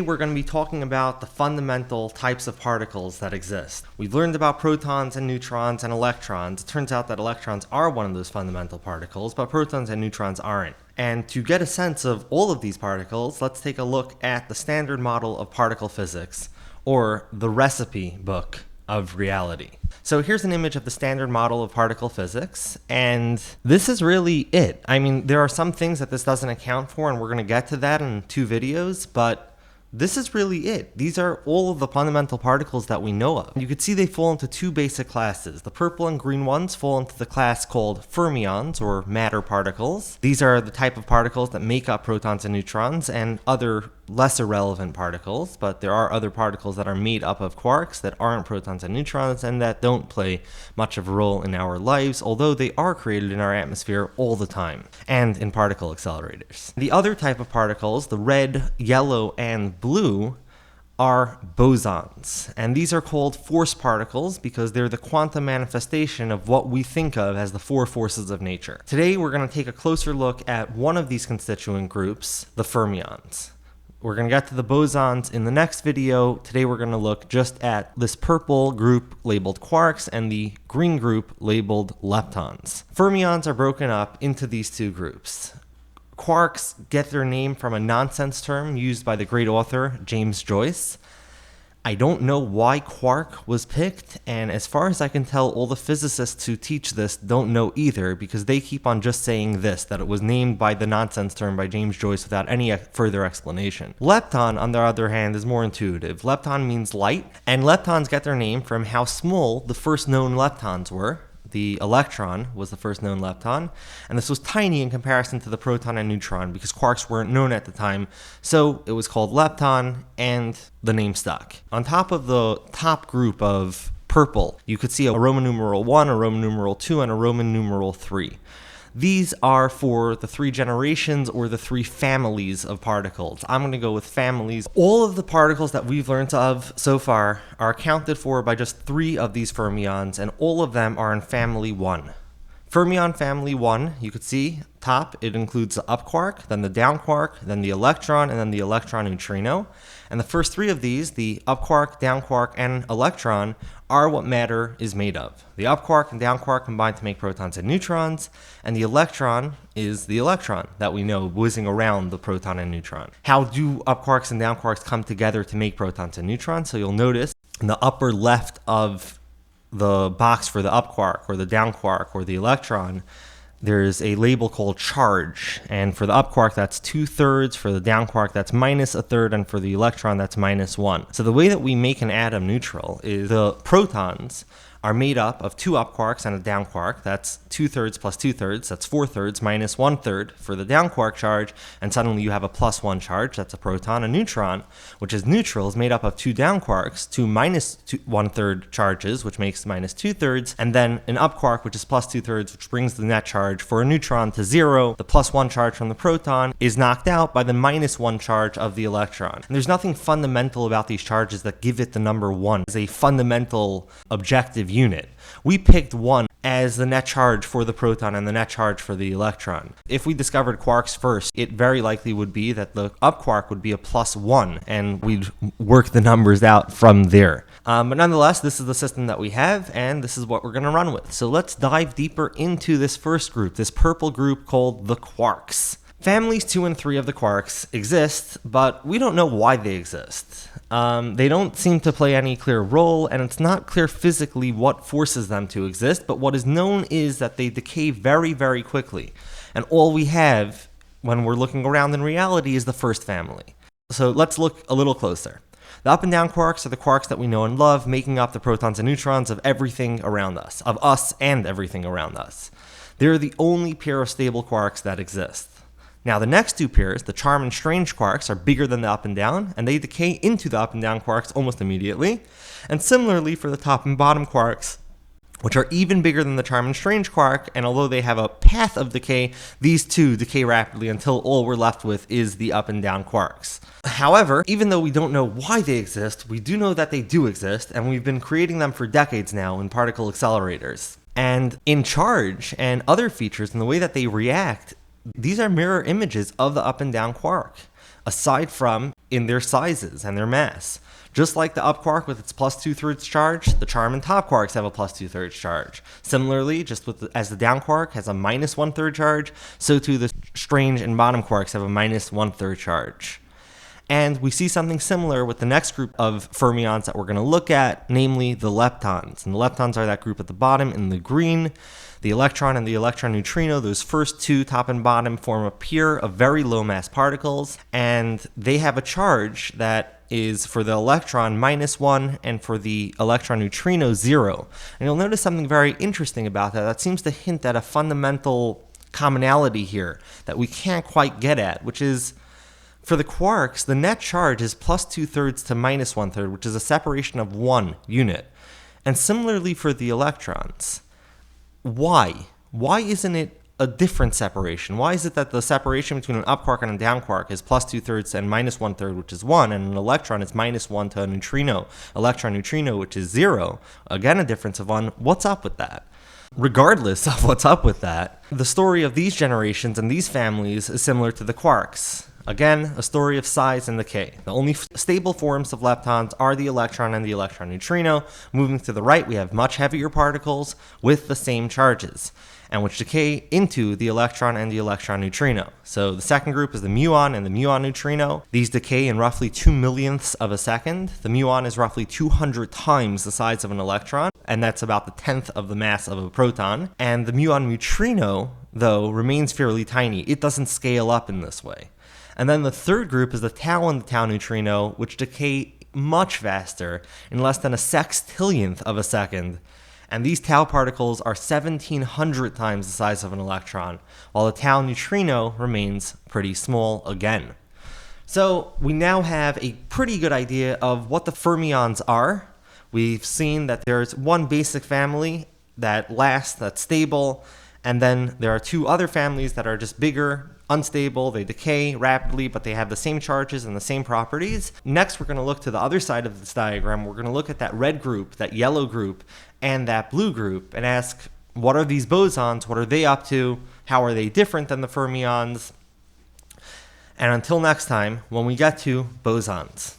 We're going to be talking about the fundamental types of particles that exist. We've learned about protons and neutrons and electrons. It turns out that electrons are one of those fundamental particles, but protons and neutrons aren't. And to get a sense of all of these particles, let's take a look at the standard model of particle physics, or the recipe book of reality. So here's an image of the standard model of particle physics, and this is really it. I mean, there are some things that this doesn't account for, and we're going to get to that in 2 videos, but this is really it. These are all of the fundamental particles that we know of. You can see they fall into 2 basic classes. The purple and green ones fall into the class called fermions, or matter particles. These are the type of particles that make up protons and neutrons and other lesser relevant particles, but there are other particles that are made up of quarks that aren't protons and neutrons and that don't play much of a role in our lives, although they are created in our atmosphere all the time and in particle accelerators. The other type of particles, the red, yellow, and blue, are bosons, and these are called force particles because they're the quantum manifestation of what we think of as the 4 forces of nature. Today we're going to take a closer look at one of these constituent groups, the fermions. We're going to get to the bosons in the next video. Today we're going to look just at this purple group labeled quarks and the green group labeled leptons. Fermions are broken up into these 2 groups. Quarks get their name from a nonsense term used by the great author James Joyce. I don't know why quark was picked, and as far as I can tell, all the physicists who teach this don't know either, because they keep on just saying this, that it was named by the nonsense term by James Joyce without any further explanation. Lepton, on the other hand, is more intuitive. Lepton means light, and leptons get their name from how small the first known leptons were. The electron was the first known lepton, and this was tiny in comparison to the proton and neutron because quarks weren't known at the time, so it was called lepton, and the name stuck. On top of the top group of purple, you could see a Roman numeral 1, a Roman numeral 2, and a Roman numeral 3. These are for the 3 generations or the 3 families of particles. I'm going to go with families. All of the particles that we've learned of so far are accounted for by just 3 of these fermions, and all of them are in family 1. Fermion family 1, you could see top, it includes the up quark, then the down quark, then the electron, and then the electron neutrino. And the first 3 of these, the up quark, down quark, and electron, are what matter is made of. The up quark and down quark combine to make protons and neutrons, and the electron is the electron that we know whizzing around the proton and neutron. How do up quarks and down quarks come together to make protons and neutrons? So you'll notice in the upper left of the box for the up quark or the down quark or the electron, there's a label called charge, and for the up quark that's 2/3, for the down quark that's -1/3, and for the electron that's -1. So the way that we make an atom neutral is the protons are made up of 2 up quarks and a down quark. That's 2/3 plus 2/3, that's 4/3 minus 1/3 for the down quark charge, and suddenly you have a +1 charge, that's a proton. A neutron, which is neutral, is made up of 2 down quarks, 2 minus 1/3 charges, which makes -2/3, and then an up quark, which is +2/3, which brings the net charge for a neutron to 0. The +1 charge from the proton is knocked out by the -1 charge of the electron. And there's nothing fundamental about these charges that give it the number 1 as a fundamental objective unit. We picked 1 as the net charge for the proton and the net charge for the electron. If we discovered quarks first, it very likely would be that the up quark would be a +1, and we'd work the numbers out from there. But nonetheless, this is the system that we have, and this is what we're going to run with. So let's dive deeper into this first group, this purple group called the quarks. Families 2 and 3 of the quarks exist, but we don't know why they exist. They don't seem to play any clear role, and it's not clear physically what forces them to exist, but what is known is that they decay very, very quickly. And all we have when we're looking around in reality is the first family. So let's look a little closer. The up and down quarks are the quarks that we know and love, making up the protons and neutrons of everything around us, of us and everything around us. They're the only pair of stable quarks that exist. Now the next 2 pairs, the charm and strange quarks, are bigger than the up and down, and they decay into the up and down quarks almost immediately. And similarly for the top and bottom quarks, which are even bigger than the charm and strange quark, and although they have a path of decay, these 2 decay rapidly until all we're left with is the up and down quarks. However, even though we don't know why they exist, we do know that they do exist, and we've been creating them for decades now in particle accelerators. And in charge and other features and the way that they react, these are mirror images of the up and down quark. Aside from in their sizes and their mass. Just like the up quark with its plus 2/3 charge, the charm and top quarks have a plus 2/3 charge. Similarly, just as the down quark has a minus 1/3 charge, so too the strange and bottom quarks have a minus 1/3 charge. And we see something similar with the next group of fermions that we're going to look at, namely the leptons. And the leptons are that group at the bottom in the green. The electron and the electron neutrino, those first two, top and bottom, form a pair of very low mass particles, and they have a charge that is for the electron -1 and for the electron neutrino 0. And you'll notice something very interesting about that. That seems to hint at a fundamental commonality here that we can't quite get at, which is for the quarks, the net charge is plus 2/3 to minus 1/3, which is a separation of 1 unit. And similarly for the electrons. Why? Why isn't it a different separation? Why is it that the separation between an up quark and a down quark is plus 2/3 and minus 1/3, which is 1, and an electron is -1 to a neutrino, electron neutrino, which is 0? Again, a difference of 1. What's up with that? Regardless of what's up with that, the story of these generations and these families is similar to the quarks. Again, a story of size and decay. The only stable forms of leptons are the electron and the electron neutrino. Moving to the right, we have much heavier particles with the same charges, and which decay into the electron and the electron neutrino. So the second group is the muon and the muon neutrino. These decay in roughly 2/millionths of a second. The muon is roughly 200 times the size of an electron, and that's about the 10th of the mass of a proton. And the muon neutrino, though, remains fairly tiny. It doesn't scale up in this way. And then the third group is the tau and the tau neutrino, which decay much faster in less than a sextillionth of a second. And these tau particles are 1,700 times the size of an electron, while the tau neutrino remains pretty small again. So we now have a pretty good idea of what the fermions are. We've seen that there's one basic family that lasts, that's stable, and then there are two other families that are just bigger, unstable, they decay rapidly, but they have the same charges and the same properties. Next, we're going to look to the other side of this diagram. We're going to look at that red group, that yellow group, and that blue group, and ask, what are these bosons? What are they up to? How are they different than the fermions? And until next time, when we get to bosons.